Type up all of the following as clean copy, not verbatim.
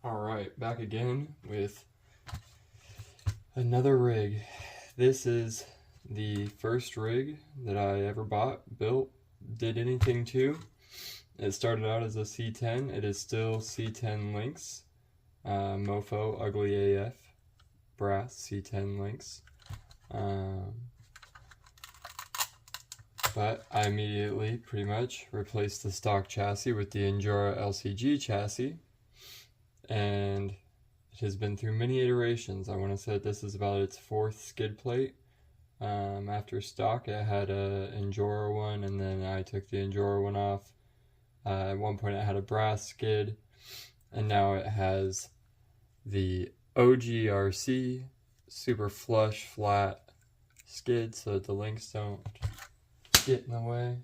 Alright, back again with another rig. This is the first rig that I ever bought, built, did anything to. It started out as a C10. It is still C10 links. Mofo Ugly AF brass C10 links. But I immediately pretty much replaced the stock chassis with the Injora LCG chassis, and it has been through many iterations. I want to say this is about its fourth skid plate. After stock, it had a Injora one, and then I took the Injora one off. At one point it had a brass skid, and now it has the OGRC super flush flat skid so that the links don't get in the way.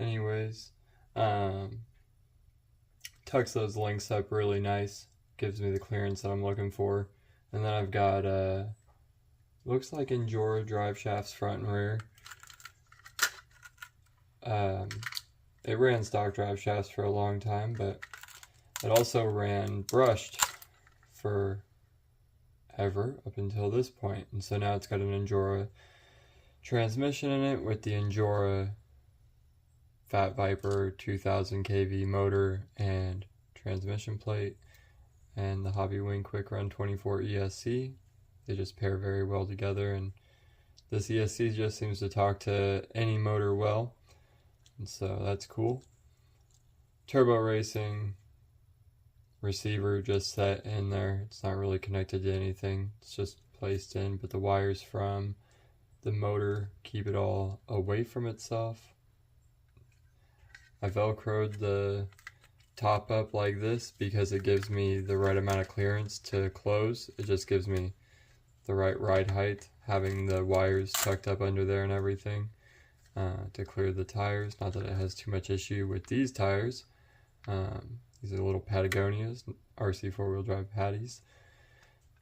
Anyways, tucks those links up really nice, gives me the clearance that I'm looking for. And then I've got looks like Injora drive shafts front and rear. It ran stock drive shafts for a long time, but it also ran brushed for ever up until this point. And so now it's got an Injora transmission in it with the Injora Fat Viper 2000 kV motor and transmission plate, and the Hobby Wing Quick Run 24 ESC. They just pair very well together, and this ESC just seems to talk to any motor well, and so that's cool. Turbo racing receiver just set in there. It's not really connected to anything, it's just placed in, but the wires from the motor keep it all away from itself. I velcroed the top up like this because it gives me the right amount of clearance to close. It just gives me the right ride height, having the wires tucked up under there and everything to clear the tires. Not that it has too much issue with these tires. These are little Patagonias, RC 4-wheel drive patties.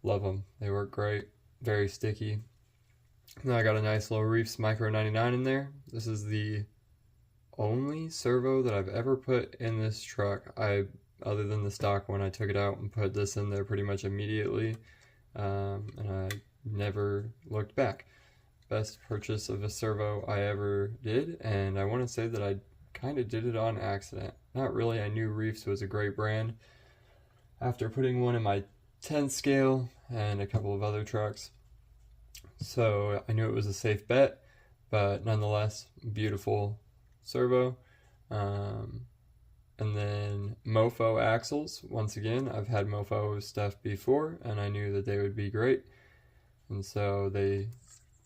Love them. They work great. Very sticky. Now I got a nice little Reefs Micro 99 in there. This is the only servo that I've ever put in this truck. Other than the stock one, I took it out and put this in there pretty much immediately, and I never looked back. Best purchase of a servo I ever did, and I want to say that I kind of did it on accident. Not really. I knew Reefs was a great brand after putting one in my 10 scale and a couple of other trucks, so I knew it was a safe bet, but nonetheless, beautiful servo. And then Mofo axles. Once again, I've had Mofo stuff before, and I knew that they would be great, and so they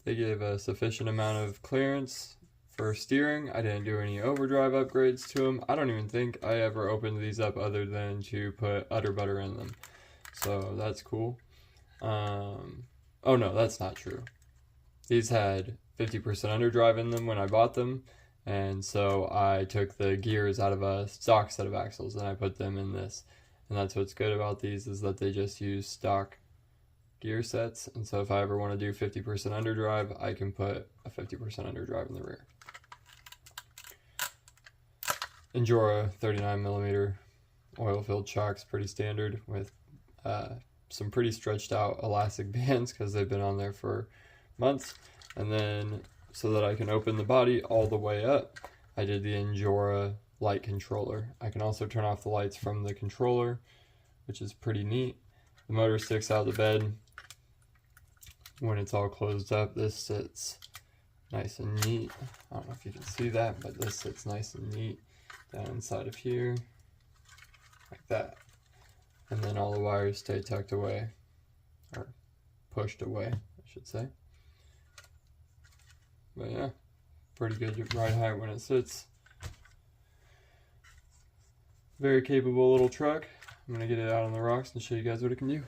give a sufficient amount of clearance for steering. I didn't do any overdrive upgrades to them. I don't even think I ever opened these up other than to put udder butter in them, so that's cool. Oh no, that's not true. These had 50% underdrive in them when I bought them, and so I took the gears out of a stock set of axles and I put them in this. And that's what's good about these, is that they just use stock gear sets, and so if I ever want to do 50% underdrive, I can put a 50% underdrive in the rear. Injora 39mm oil-filled shocks, pretty standard, with some pretty stretched out elastic bands because they've been on there for months. And then so that I can open the body all the way up, I did the Injora light controller. I can also turn off the lights from the controller, which is pretty neat. The motor sticks out of the bed. When it's all closed up, this sits nice and neat. I don't know if you can see that, but this sits nice and neat down inside of here, like that. And then all the wires stay tucked away, or pushed away, I should say. But yeah, pretty good ride height when it sits. Very capable little truck. I'm gonna get it out on the rocks and show you guys what it can do.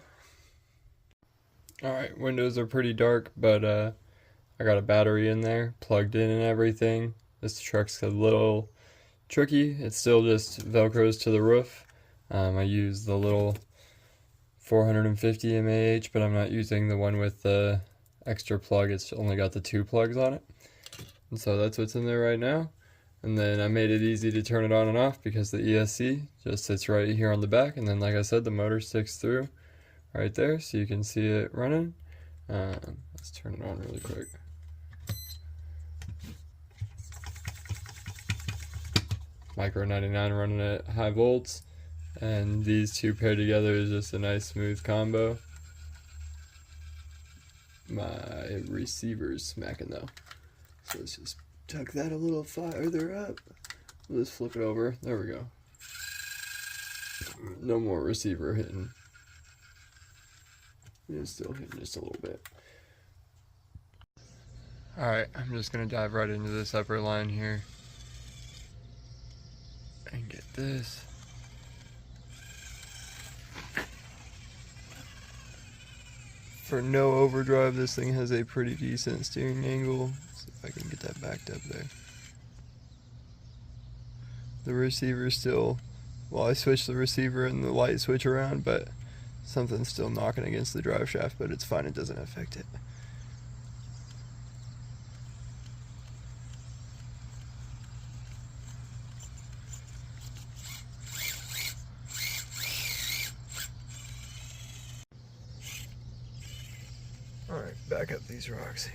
Alright, windows are pretty dark, but I got a battery in there, plugged in and everything. This truck's a little tricky. It still just velcros to the roof. I use the little 450 mAh, but I'm not using the one with the extra plug. It's only got the 2 plugs on it. And so that's what's in there right now. And then I made it easy to turn it on and off because the ESC just sits right here on the back. And then, like I said, the motor sticks through right there, so you can see it running. Let's turn it on really quick. Micro 99 running at high volts, and these two paired together is just a nice smooth combo. My receiver's smacking though, so let's just tuck that a little farther up. Let's flip it over. There we go. No more receiver hitting. It's still hitting just a little bit. Alright, I'm just gonna dive right into this upper line here and get this. For no overdrive, this thing has a pretty decent steering angle. Let's see if I can get that backed up there. The receiver still, well, I switched the receiver and the light switch around, but something's still knocking against the drive shaft, but it's fine, it doesn't affect it. Alright, back up these rocks.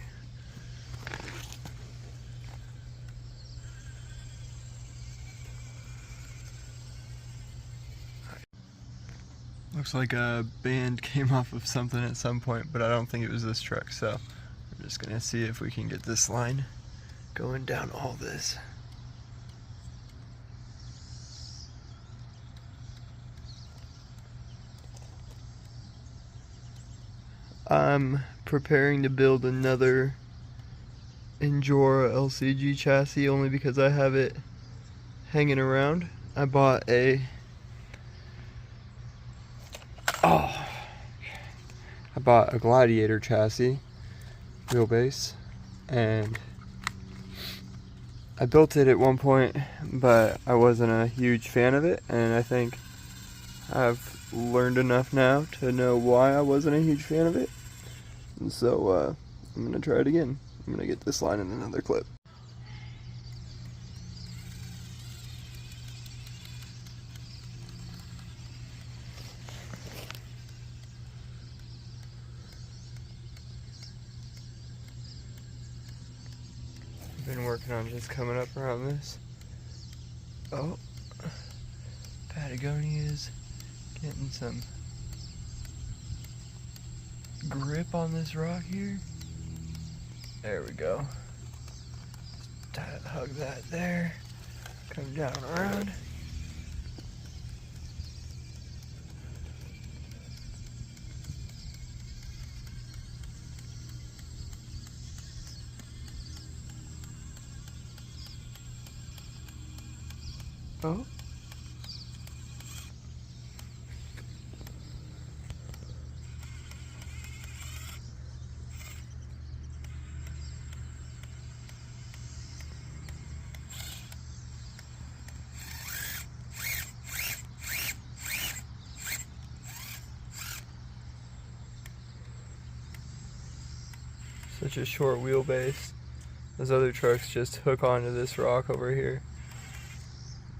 Looks like a band came off of something at some point, but I don't think it was this truck, so we're just gonna see if we can get this line going down all this. I'm preparing to build another Injora LCG chassis only because I have it hanging around. I bought a Gladiator chassis wheelbase, and I built it at one point, but I wasn't a huge fan of it, and I think I've learned enough now to know why I wasn't a huge fan of it. And so I'm gonna try it again. I'm gonna get this line in another clip. I've been working on just coming up around this. Oh, Patagonia is getting some grip on this rock here. There we go. Hug that there. Come down around. Oh. Such a short wheelbase. Those other trucks just hook onto this rock over here.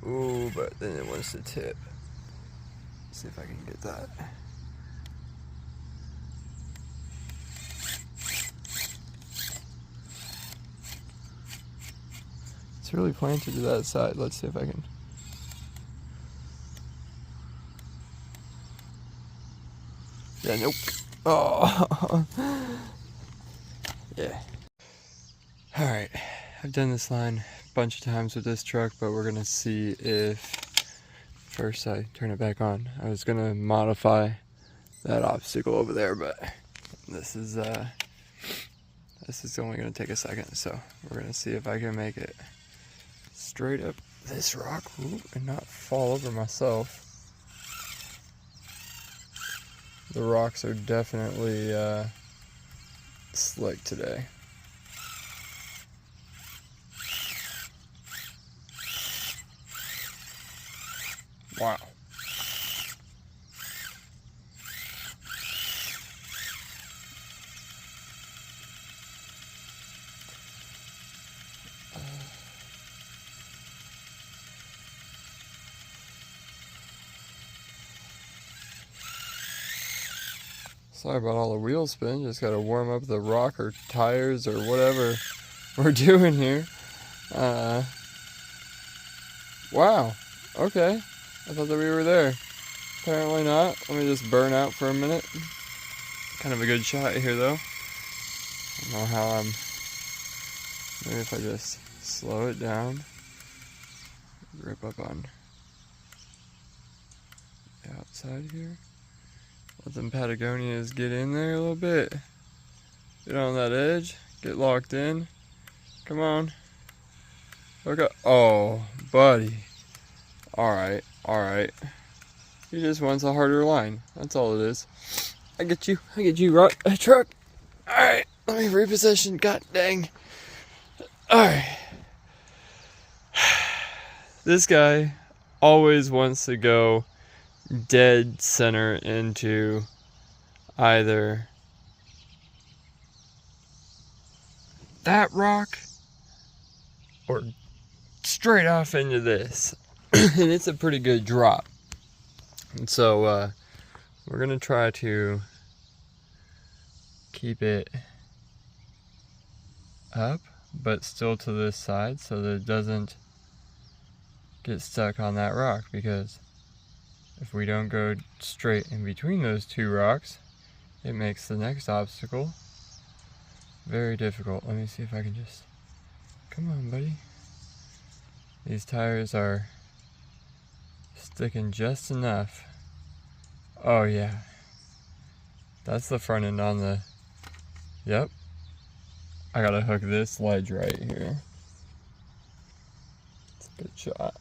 Ooh, but then it wants to tip. Let's see if I can get that. It's really planted to that side. Let's see if I can. Yeah, nope. Oh. Yeah. Alright, I've done this line a bunch of times with this truck, but we're gonna see if first I turn it back on. I was gonna modify that obstacle over there, but this is only gonna take a second, so we're gonna see if I can make it straight up this rock and not fall over myself. The rocks are definitely slick today. Wow. Sorry about all the wheel spin, just gotta warm up the rock or tires or whatever we're doing here. Wow, okay. I thought that we were there. Apparently not. Let me just burn out for a minute. Kind of a good shot here though. I don't know how maybe if I just slow it down. Rip up on the outside here. Let them Patagonias get in there a little bit. Get on that edge. Get locked in. Come on. Okay. Oh, buddy. Alright, alright. He just wants a harder line. That's all it is. I get you, rock, truck. Alright, let me reposition. God dang. Alright. This guy always wants to go dead center into either that rock or straight off into this. And it's a pretty good drop. And so we're gonna try to keep it up but still to this side so that it doesn't get stuck on that rock, because if we don't go straight in between those two rocks, it makes the next obstacle very difficult. Let me see if I can just... Come on, buddy. These tires are sticking just enough. Oh yeah. That's the front end on the... Yep. I gotta hook this ledge right here. It's a good shot.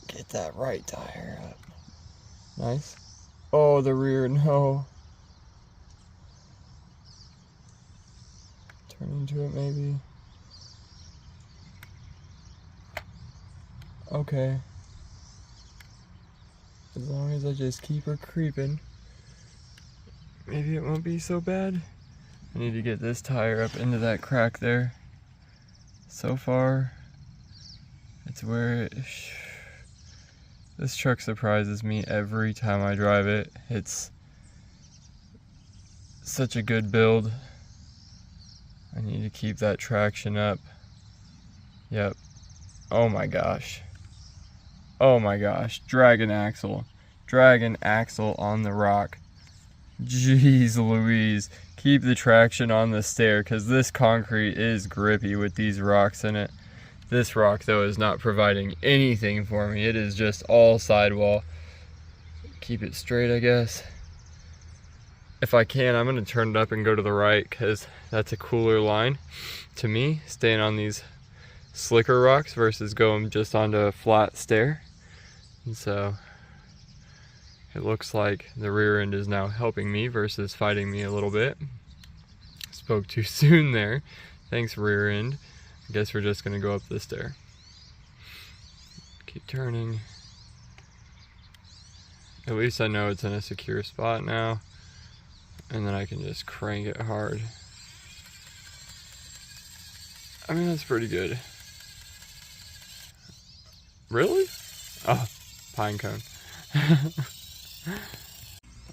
Get that right tire up. Nice. Oh, the rear, no. Turn into it maybe. Okay. As long as I just keep her creeping, maybe it won't be so bad. I need to get this tire up into that crack there. So far, it's where it... This truck surprises me every time I drive it. It's such a good build. I need to keep that traction up. Yep. Oh my gosh. Oh my gosh. Dragon axle. Dragon axle on the rock. Jeez Louise. Keep the traction on the stair, because this concrete is grippy with these rocks in it. This rock, though, is not providing anything for me. It is just all sidewall. Keep it straight, I guess. If I can, I'm going to turn it up and go to the right, because that's a cooler line to me, staying on these slicker rocks versus going just onto a flat stair. And so it looks like the rear end is now helping me versus fighting me a little bit. Spoke too soon there. Thanks, rear end. I guess we're just gonna go up this stair. Keep turning. At least I know it's in a secure spot now. And then I can just crank it hard. I mean, that's pretty good. Really? Oh, pine cone. I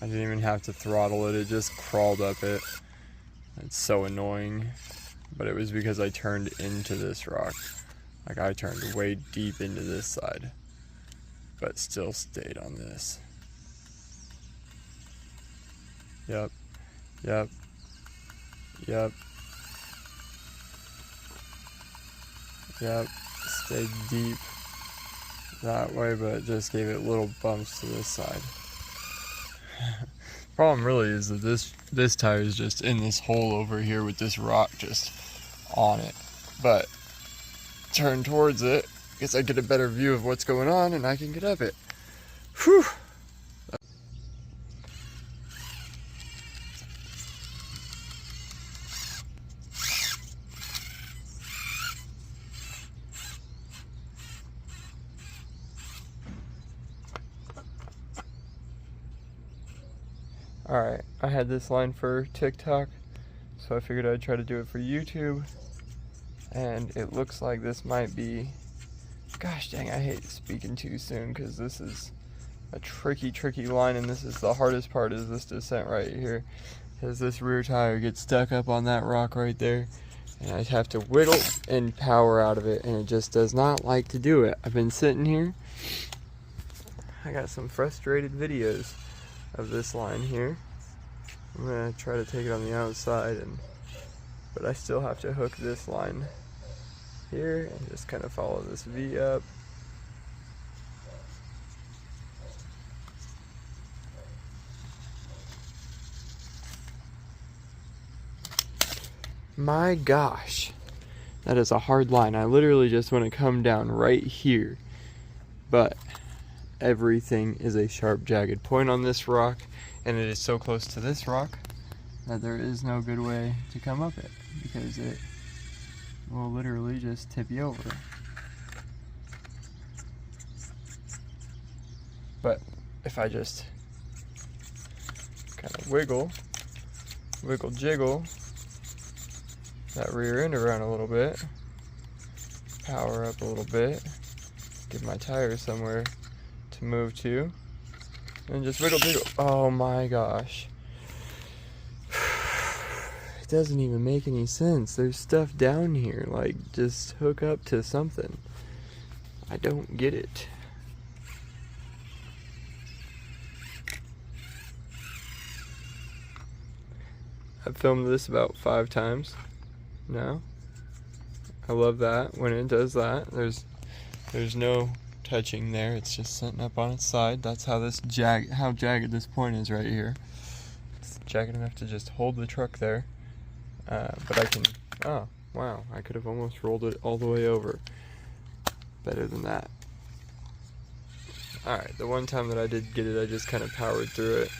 didn't even have to throttle it, it just crawled up it. It's so annoying. But it was because I turned into this rock. Like, I turned way deep into this side, but still stayed on this. Yep. Yep. Yep. Yep. Stayed deep that way, but it just gave it little bumps to this side. Problem really is that this tire is just in this hole over here with this rock just on it. But turn towards it, guess I get a better view of what's going on and I can get up it. Whew. Alright, I had this line for TikTok, so I figured I'd try to do it for YouTube. And it looks like this might be... Gosh dang, I hate speaking too soon, because this is a tricky line, and this is the hardest part, is this descent right here, because this rear tire gets stuck up on that rock right there, and I have to whittle and power out of it, and it just does not like to do it. I've been sitting here, I got some frustrated videos of this line here. I'm gonna try to take it on the outside, but I still have to hook this line here and just kind of follow this V up. My gosh, that is a hard line. I literally just want to come down right here, but everything is a sharp, jagged point on this rock, and it is so close to this rock that there is no good way to come up it, because it will literally just tip you over. But if I just kind of wiggle, jiggle that rear end around a little bit, power up a little bit, give my tires somewhere to move to, and just wiggle, jiggle. Oh my gosh. It doesn't even make any sense. There's stuff down here, like, just hook up to something. I don't get it. I've filmed this about 5 times now. I love that when it does that. There's no touching there. It's just sitting up on its side. That's how how jagged this point is right here. It's jagged enough to just hold the truck there. But I can, oh wow, I could have almost rolled it all the way over. Better than that. Alright, the one time that I did get it, I just kind of powered through it.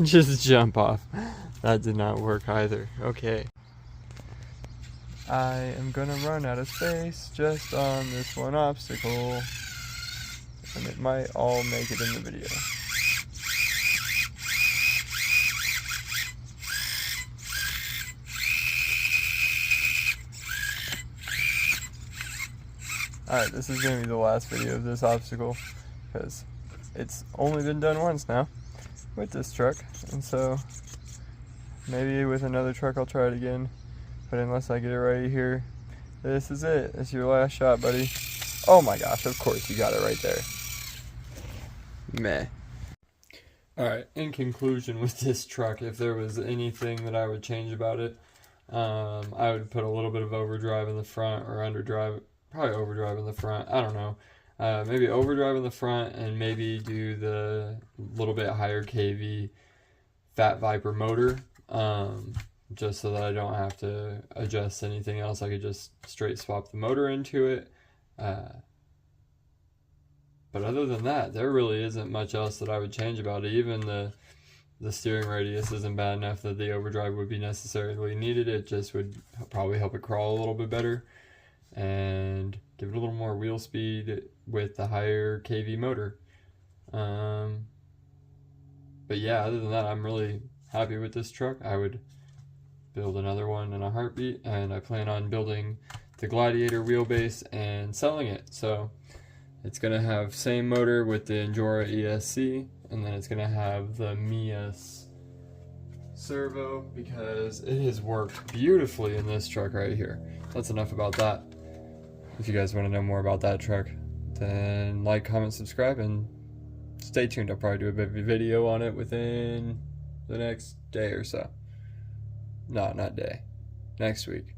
Just jump off. That did not work either. Okay. I am gonna run out of space just on this one obstacle, and it might all make it in the video. Alright, this is gonna be the last video of this obstacle, because it's only been done once now with this truck, and so maybe with another truck I'll try it again, but unless I get it right here, this is it. It's your last shot, buddy. Oh my gosh, of course you got it right there. Meh. Alright, in conclusion with this truck, if there was anything that I would change about it, I would put a little bit of overdrive in the front, or underdrive, probably overdrive in the front, I don't know. Maybe overdrive in the front, and maybe do the little bit higher kV Fat Viper motor, just so that I don't have to adjust anything else. I could just straight swap the motor into it. But other than that, there really isn't much else that I would change about it. Even the steering radius isn't bad enough that the overdrive would be necessarily needed. It just would probably help it crawl a little bit better and give it a little more wheel speed with the higher kV motor. But yeah, other than that, I'm really happy with this truck. I would build another one in a heartbeat, and I plan on building the Gladiator wheelbase and selling it. So it's gonna have same motor with the Injora ESC, and then it's gonna have the Mias servo, because it has worked beautifully in this truck right here. That's enough about that. If you guys want to know more about that truck, then like, comment, subscribe, and stay tuned. I'll probably do a video on it within the next day or so. No, not day. Next week.